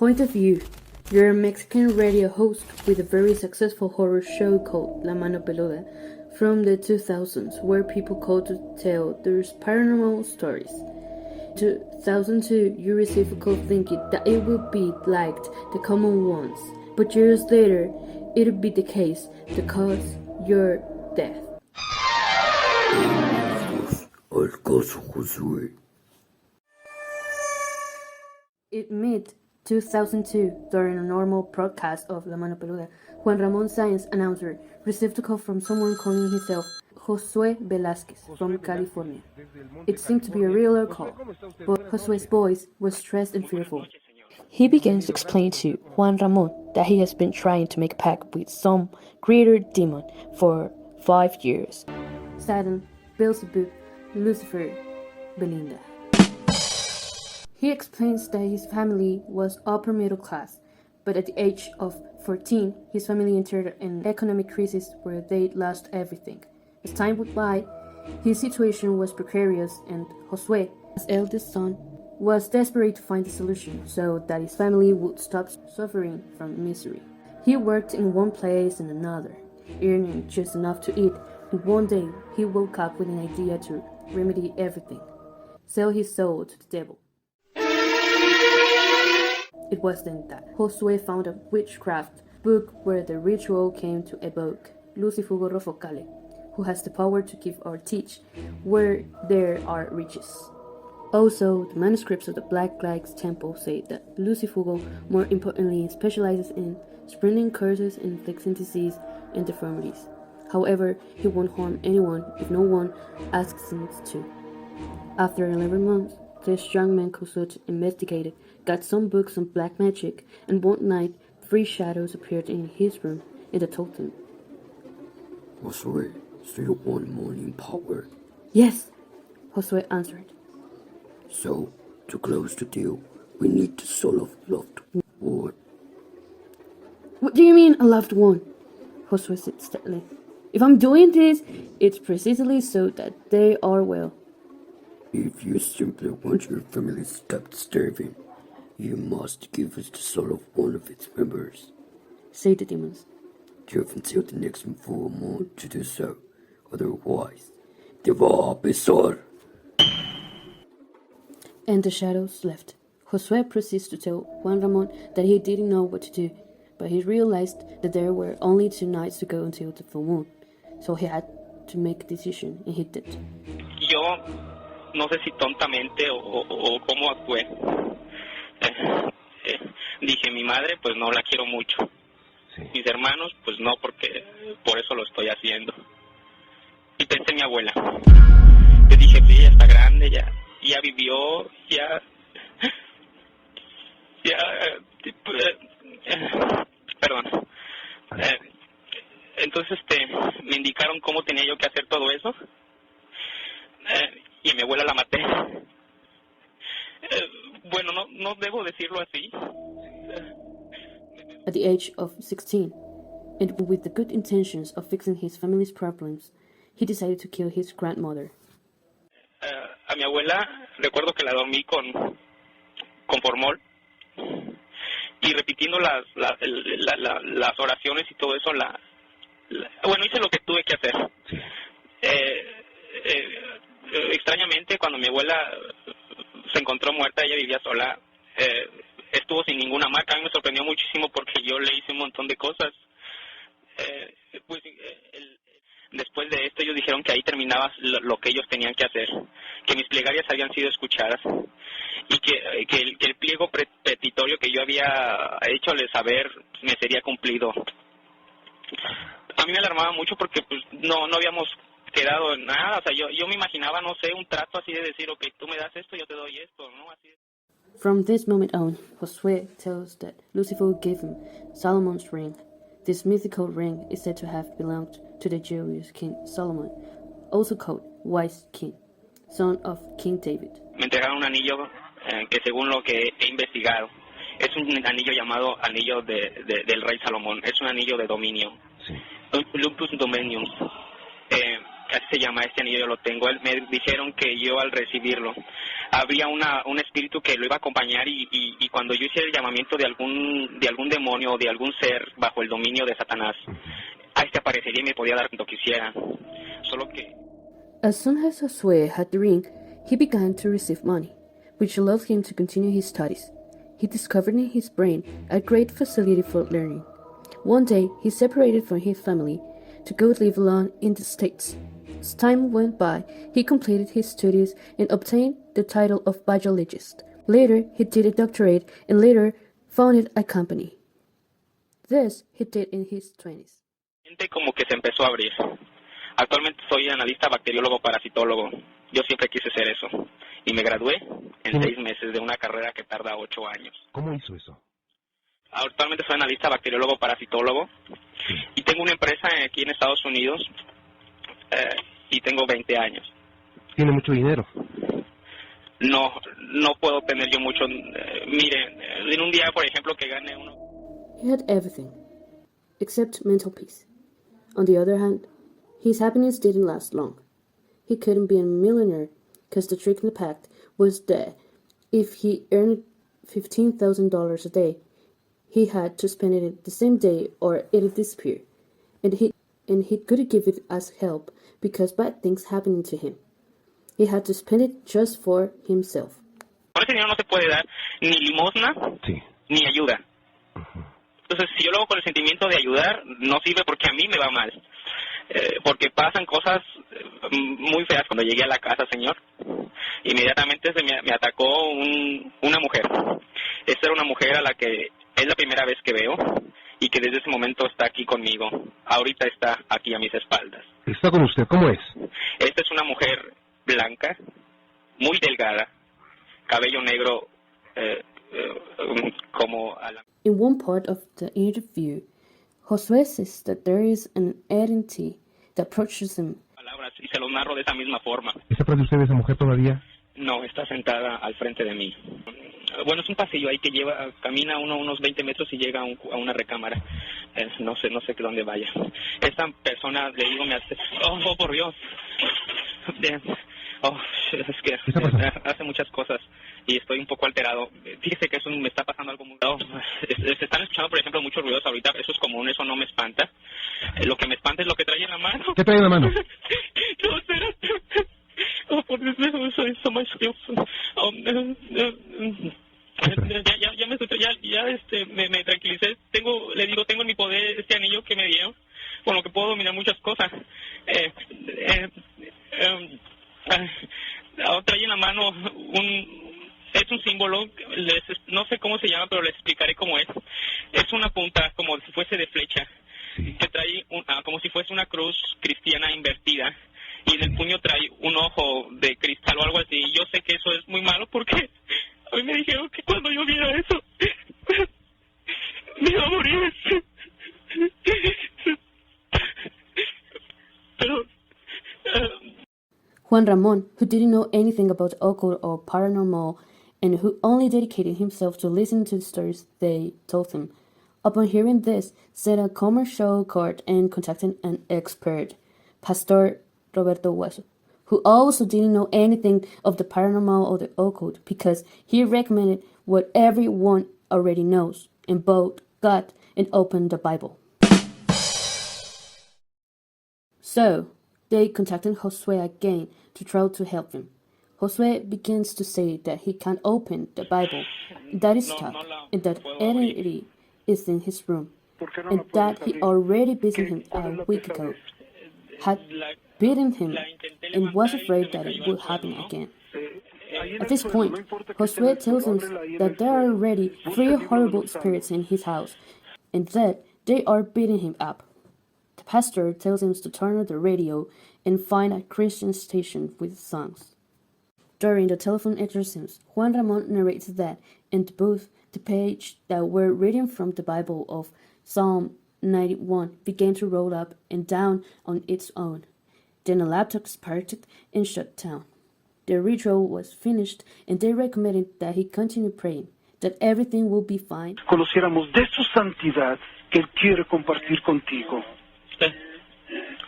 Point of view. You're a Mexican radio host with a very successful horror show called Mano Peluda from the 2000s, where people call to tell their paranormal stories. 2002, you received a call thinking that it would be like the common ones, but years later, it would be the case to cause your death. Al caso, Josué. In mid-2002, during a normal broadcast of La Mano Peluda, Juan Ramón Sáenz, announcer, received a call from someone calling himself Josué Velázquez from California. It seemed to be a regular call, but Josué's voice was stressed and fearful. He begins to explain to Juan Ramón that he has been trying to make a pact with some greater demon for 5 years. Satan, Beelzebub, Lucifer, Belinda. He explains that his family was upper middle class, but at the age of 14, his family entered an economic crisis where they lost everything. As time went by, his situation was precarious, and Josué, his eldest son, was desperate to find a solution so that his family would stop suffering from misery. He worked in one place and another, earning just enough to eat, and one day he woke up with an idea to remedy everything: sell his soul to the devil. It was then that Josué found a witchcraft book where the ritual came to evoke Lucifer Focale, who has the power to give or teach where there are riches. Also, the manuscripts of the Black Flags Temple say that Lucifugo, more importantly, specializes in spreading curses and inflicting disease and deformities. However, he won't harm anyone if no one asks him to. After 11 months, this young man consulted, investigated, got some books on black magic, and one night, 3 shadows appeared in his room, and they told him, Josué, so you want money and power? Yes, Josué answered. So, to close the deal, we need the soul of loved one. What do you mean, a loved one? Josué said steadily. If I'm doing this, it's precisely so that they are well. If you simply want your family to stop starving, you must give us the soul of one of its members, said the demons. You have until the next full moon to do so, otherwise, they will be sold. And the shadows left. Josué proceeds to tell Juan Ramón that he didn't know what to do, but he realized that there were only 2 nights to go until the full moon, so he had to make a decision, and he did. Yo no sé si tontamente o cómo actué. Dije, mi madre, pues no la quiero mucho. Sí. Mis hermanos, pues no, porque por eso lo estoy haciendo. Y pensé en mi abuela. Le dije, sí, ella está grande, ya vivió, perdón. Entonces, me indicaron cómo tenía yo que hacer todo eso. Y a mi abuela la maté. Bueno, no debo decirlo así. At the age of 16, and with the good intentions of fixing his family's problems, he decided to kill his grandmother. A mi abuela recuerdo que la dormí con formol y repitiendo las oraciones y todo eso, bueno, hice lo que tuve que hacer. Extrañamente, cuando mi abuela se encontró muerta, ella vivía sola, estuvo sin ninguna marca. A mí me sorprendió muchísimo porque yo le hice un montón de cosas. Después de esto ellos dijeron que ahí terminaba lo que ellos tenían que hacer, que mis plegarias habían sido escuchadas y que el pliego petitorio que yo había hecholes saber me sería cumplido. A mí me alarmaba mucho porque pues no habíamos quedado en nada. O sea, yo me imaginaba, no sé, un trato así de decir, ok, tú me das esto, yo te doy esto, ¿no? Así. From this moment on, Josué tells that Lucifer gave him Solomon's ring. This mythical ring is said to have belonged to the Jewish king Solomon, also called Wise King, son of King David. Me entregaron un anillo que, según lo que he investigado, es un anillo llamado anillo del rey Salomón. Es un anillo de dominio. Sí. Lupus Dominium. Así se llama este anillo, yo lo tengo. Me dijeron que yo al recibirlo habría un espíritu que lo iba a acompañar y cuando yo hiciera el llamamiento de algún demonio o de algún ser bajo el dominio de Satanás, a este aparecería y me podía dar cuando quisiera. Solo que... As soon as Josué had the ring, he began to receive money, which allowed him to continue his studies. He discovered in his brain a great facility for learning. One day, he separated from his family to go live alone in the States. As time went by, he completed his studies and obtained the title of biologist. Later, he did a doctorate and later founded a company. This he did in his 20s. Como que se empezó a abrir. Actualmente soy analista bacteriólogo parasitólogo. Yo siempre quise ser eso. Y me gradué en 6 meses de una carrera que tarda 8 años. ¿Cómo hizo eso? Actualmente soy analista bacteriólogo parasitólogo. Y tengo una empresa aquí en Estados Unidos. Y tengo 20 años. ¿Tiene mucho dinero? No puedo tener yo mucho. Mire, en un día, por ejemplo, que gane uno. He had everything, except mental peace. On the other hand, his happiness didn't last long. He couldn't be a millionaire because the trick in the pact was that if he earned $15,000 a day, he had to spend it the same day or it'd disappear. And he couldn't give it as help because bad things happened to him. He had to spend it just for himself. Con ese dinero no se puede dar ni limosna, ni ayuda. Entonces, si yo lo hago con el sentimiento de ayudar, no sirve porque a mí me va mal. Porque pasan cosas muy feas. Cuando llegué a la casa, señor, inmediatamente me atacó una mujer. Esta era una mujer a la que es la primera vez que veo y que desde ese momento está aquí conmigo. Ahorita está aquí a mis espaldas. ¿Está con usted? ¿Cómo es? Esta es una mujer blanca, muy delgada, cabello negro como a la... In one part of the interview, Josué says that there is an entity that approaches him. Palabras, y se los narro de esa misma forma. ¿Está atrás de usted esa mujer todavía? No, está sentada al frente de mí. Bueno, es un pasillo ahí que camina unos 20 metros y llega a una recámara. No sé dónde vaya. Esta persona, le digo, me hace... Oh, por Dios. Es que hace muchas cosas y estoy un poco alterado. Fíjese que eso me está pasando algo muy... se están escuchando, por ejemplo, muchos ruidos ahorita. Eso es común, eso no me espanta. Lo que me espanta es lo que trae en la mano. ¿Qué trae en la mano? No, espera. Oh, por Dios, soy so much ya me escuché, me tranquilicé. Tengo en mi poder este anillo que me dieron, con lo que puedo dominar muchas cosas. Trae en la mano es un símbolo, no sé cómo se llama, pero les explicaré cómo es. Es una punta como si fuese de flecha, que trae como si fuese una cruz cristiana invertida, y en el puño trae un ojo de cristal o algo así. Yo sé que eso es muy malo porque a mí me dijeron que cuando yo viera eso me iba a morir. Pero Juan Ramón, who didn't know anything about occult or paranormal and who only dedicated himself to listening to the stories they told him, upon hearing this, sent a commercial card and contacted an expert, Pastor Roberto Hueso, who also didn't know anything of the paranormal or the occult because he recommended what everyone already knows, and both got and opened the Bible. So, they contacted Josué again to try to help him. Josué begins to say that he can't open the Bible, that is stuck, and that entity is in his room, and that he already visited him a week ago, had beaten him, and was afraid that it would happen again. At this point, Josué tells him that there are already 3 horrible spirits in his house, and that they are beating him up. The pastor tells him to turn on the radio and find a Christian station with songs. During the telephone exorcisms, Juan Ramón narrates that in the booth, the page that were reading from the Bible of Psalm 91 began to roll up and down on its own. Then a laptop sparked and shut down. The ritual was finished and they recommended that he continue praying, that everything will be fine. Conociéramos de su santidad que Él quiere compartir contigo.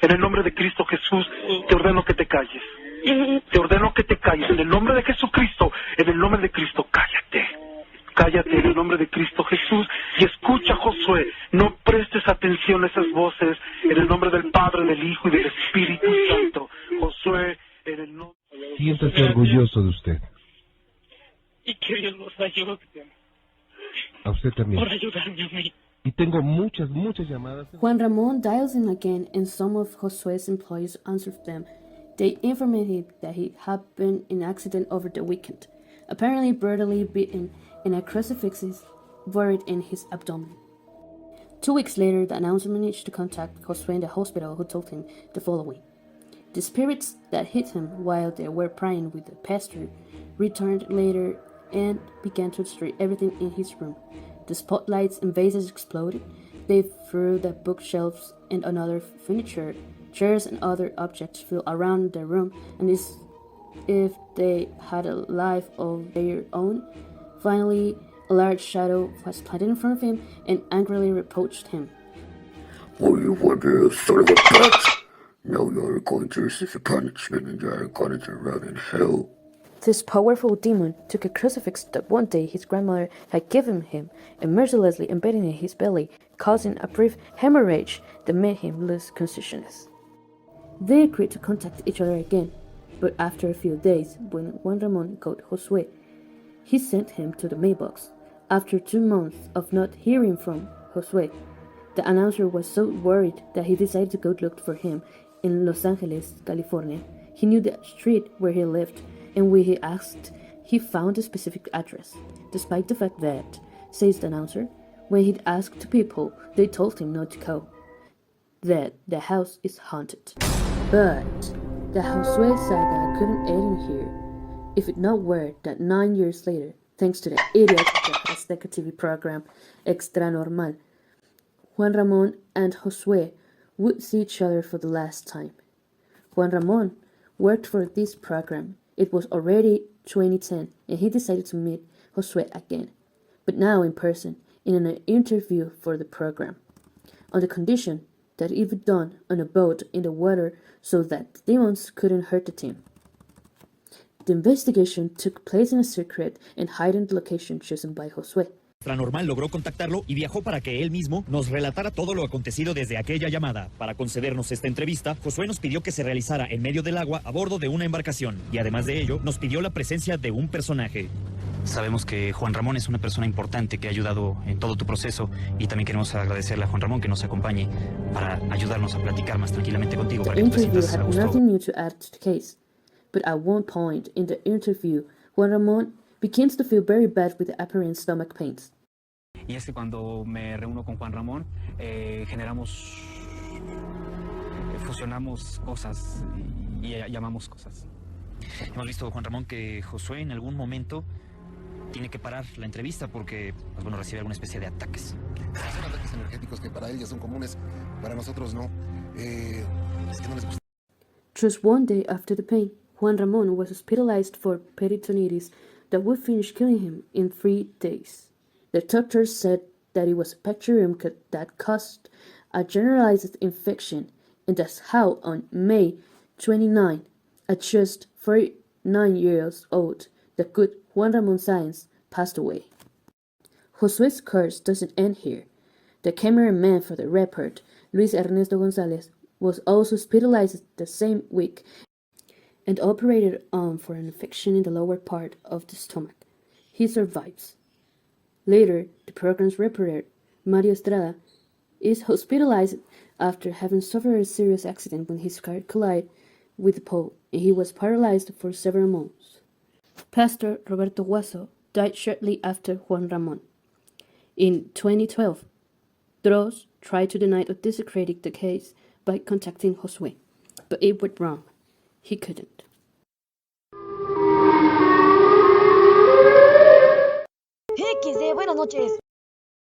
En el nombre de Cristo Jesús, te ordeno que te calles. Te ordeno que te calles. En el nombre de Jesucristo, en el nombre de Cristo, cállate. Cállate en el nombre de Cristo Jesús y escucha, Josué. No prestes atención a esas voces. En el nombre del Padre, del Hijo y del Espíritu Santo. Josué, en el nombre... Siéntase orgulloso de usted. Y que Dios nos ayude. A usted también. Por ayudarme a mí. Y tengo muchas llamadas. Juan Ramon dials in again, and some of Josué's employees answer them. They inform him that he had been in an accident over the weekend, apparently brutally beaten, and a crucifix is buried in his abdomen. 2 weeks later, the announcer managed to contact Josué in the hospital, who told him the following. The spirits that hit him while they were praying with the pastor returned later and began to destroy everything in his room. The spotlights and vases exploded. They threw the bookshelves and another furniture. Chairs and other objects flew around the room, and as if they had a life of their own. Finally, a large shadow was planted in front of him and angrily reproached him. Oh, you wonder, son of a bitch! Now you're going to receive your punishment and you're going to rot in hell. This powerful demon took a crucifix that one day his grandmother had given him and mercilessly embedded in his belly, causing a brief hemorrhage that made him lose consciousness. They agreed to contact each other again, but after a few days, when Juan Ramon called Josué, he sent him to the mailbox. After 2 months of not hearing from Josué, the announcer was so worried that he decided to go look for him in Los Angeles, California. He knew the street where he lived, and when he asked, he found a specific address, despite the fact that, says the announcer, when he'd asked people, they told him not to go, that the house is haunted. But the Josué saga couldn't end here, if it not were that 9 years later, thanks to the idiot Azteca TV program Extra Normal, Juan Ramon and Josué would see each other for the last time. Juan Ramon worked for this program. It was already 2010, and he decided to meet Josué again, but now in person, in an interview for the program, on the condition that it be done on a boat in the water so that the demons couldn't hurt the team. The investigation took place in a secret and hidden location chosen by Josué. Paranormal logró contactarlo y viajó para que él mismo nos relatara todo lo acontecido desde aquella llamada. Para concedernos esta entrevista, Josué nos pidió que se realizara en medio del agua a bordo de una embarcación y además de ello nos pidió la presencia de un personaje. Sabemos que Juan Ramón es una persona importante que ha ayudado en todo tu proceso y también queremos agradecerle a Juan Ramón que nos acompañe para ayudarnos a platicar más tranquilamente contigo. The interview had nothing new to add to the case, but at one point in the interview, Juan Ramón begins to feel very bad with the apparent stomach pains. Y es que cuando me reúno con Juan Ramón, fusionamos cosas y llamamos cosas. Hemos visto, Juan Ramón, que Josué en algún momento tiene que parar la entrevista porque, pues bueno, recibe alguna especie de ataques. Son ataques energéticos que para él ya son comunes, para nosotros no. Es que no les gusta. Just one day after the pain, Juan Ramón was hospitalized for peritonitis that would finish killing him in 3 days. The doctors said that it was a bacterium that caused a generalized infection, and that's how on May 29, at just 49 years old, the good Juan Ramon Sáenz passed away. Josué's curse doesn't end here. The cameraman for the report, Luis Ernesto González, was also hospitalized the same week and operated on for an infection in the lower part of the stomach. He survives. Later, the program's reporter, Mario Estrada, is hospitalized after having suffered a serious accident when his car collided with the pole, and he was paralyzed for several months. Pastor Roberto Guaso died shortly after Juan Ramon. In 2012, Droz tried to deny or discredit the case by contacting Josué, but it went wrong. He couldn't. XD, buenas noches.